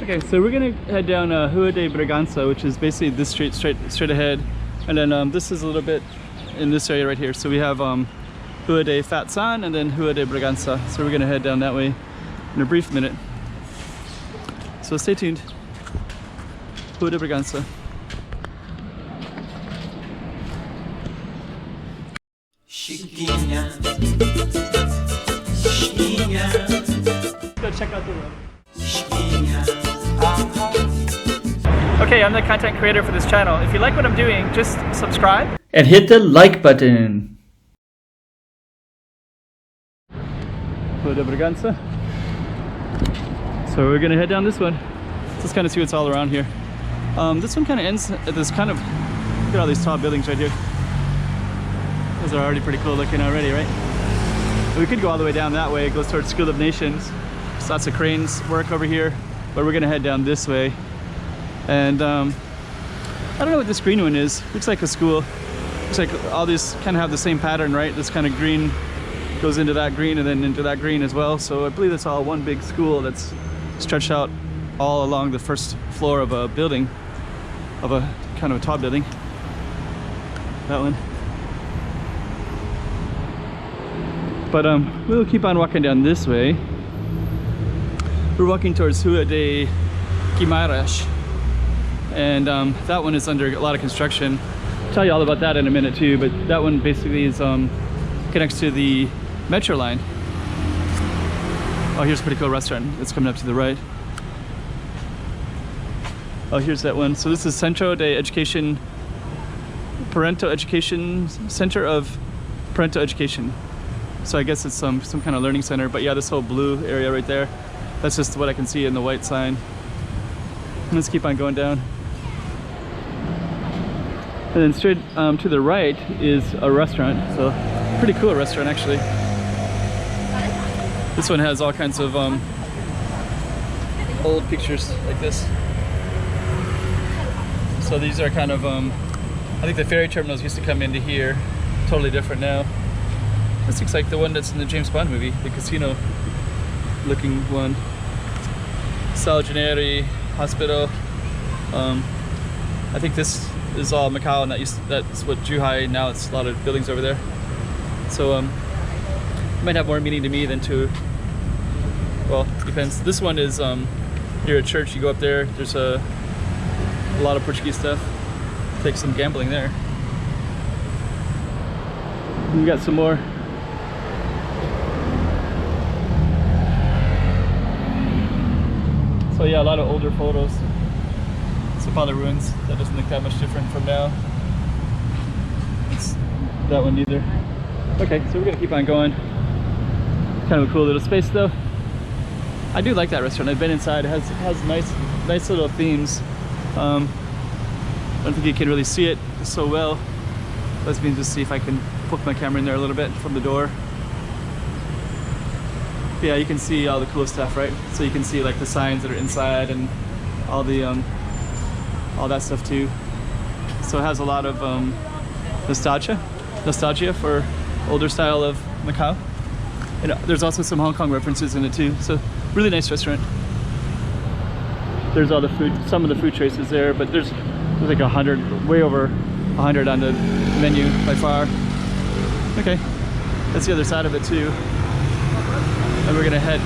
Okay, so we're gonna head down Rua de Braganc, which is basically this street straight ahead, and then this is a little bit in this area right here. So we have Rua de Fatsan and then Rua de Braganc. So we're gonna head down that way in a brief minute. So stay tuned. Rua de Braganc. Chiquinha, Chiquinha. Let's go check out the road. Chiquinha. Okay, I'm the content creator for this channel. If you like what I'm doing, just subscribe and hit the like button. Rua de Braganc. So we're gonna head down this one. Just kind of see what's all around here. This one kind of ends at this kind of, look at all these tall buildings right here. Those are already pretty cool looking already, right? We could go all the way down that way. It goes towards School of Nations. There's lots of cranes work over here, but we're gonna head down this way. And I don't know what this green one is. Looks like a school. Looks like all these kind of have the same pattern, right? This kind of green goes into that green and then into that green as well. So I believe it's all one big school that's stretched out all along the first floor of a building, of a kind of a tall building. That one. But we'll keep on walking down this way. We're walking towards Rua de Guimarães, and that one is under a lot of construction. I'll tell you all about that in a minute too, but that one basically is connects to the metro line. Oh, here's a pretty cool restaurant. It's coming up to the right. Oh, here's that one. So this is Centro de Education, Parental Education, Center of Parental Education. So I guess it's some kind of learning center, but yeah, this whole blue area right there, that's just what I can see in the white sign. Let's keep on going down. And then straight to the right is a restaurant, so pretty cool restaurant actually. This one has all kinds of old pictures like this. So these are kind of, I think the ferry terminals used to come into here, totally different now. This looks like the one that's in the James Bond movie, the casino looking one. Salgineri Hospital. I think this is all Macau, and that's what Zhuhai, now it's a lot of buildings over there. So it might have more meaning to me than to, well, depends. This one is near a church. You go up there, there's a lot of Portuguese stuff. Take some gambling there. We got some more. So yeah, a lot of older photos. Sapala ruins. That doesn't look that much different from now. It's that one neither. Okay, so we're gonna keep on going. Kind of a cool little space though. I do like that restaurant. I've been inside. It has nice little themes. I don't think you can really see it so well. Let me just see if I can poke my camera in there a little bit from the door. Yeah, you can see all the cool stuff, right? So you can see like the signs that are inside and all the all that stuff too. So it has a lot of nostalgia for older style of Macau. And there's also some Hong Kong references in it too. So really nice restaurant. There's all the food, some of the food choices there, but there's like 100, way over 100 on the menu by far. Okay, that's the other side of it too. And we're gonna head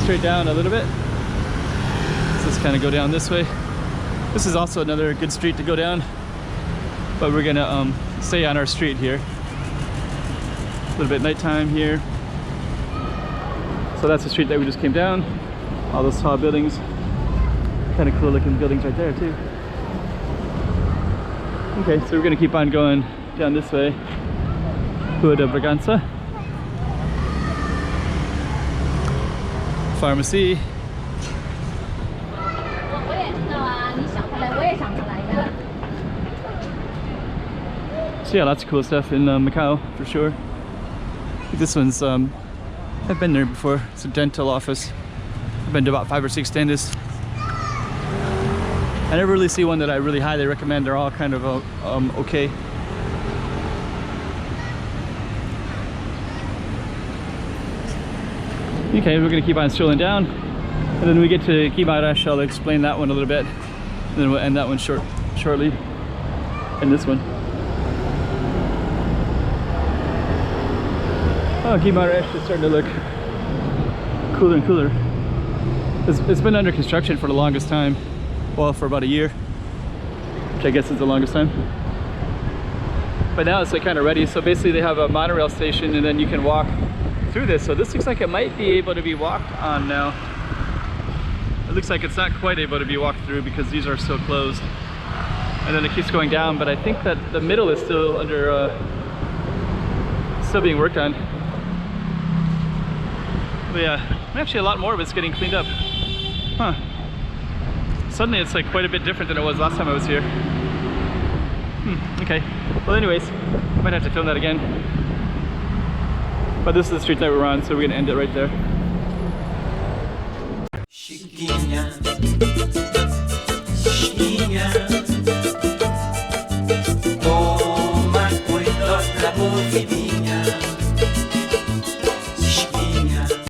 straight down a little bit. So let's kind of go down this way. This is also another good street to go down, but we're gonna stay on our street here. A little bit nighttime here. So that's the street that we just came down. All those tall buildings. Kind of cool looking buildings right there too. Okay, so we're gonna keep on going down this way. Rua de Braganc. Pharmacy. So yeah, lots of cool stuff in Macau for sure. This one's, I've been there before. It's a dental office. I've been to about 5 or 6 dentists. I never really see one that I really highly recommend. They're all kind of okay. Okay, we're gonna keep on strolling down. And then we get to Guimarães, I'll explain that one a little bit. And then we'll end that one shortly. And this one. Oh, Guimarães is starting to look cooler and cooler. It's been under construction for the longest time. Well, for about a year, which I guess is the longest time. But now it's like kind of ready. So basically they have a monorail station and then you can walk through this. So this looks like it might be able to be walked on now. It looks like it's not quite able to be walked through because these are still closed. And then it keeps going down, but I think that the middle is still under, still being worked on. But yeah, actually a lot more of it's getting cleaned up. Huh. Suddenly it's like quite a bit different than it was last time I was here. Okay. Well anyways, might have to film that again. But this is the street that we're on, so we're gonna end it right there. Chiquinha, chiquinha, toma cuidado da movimento.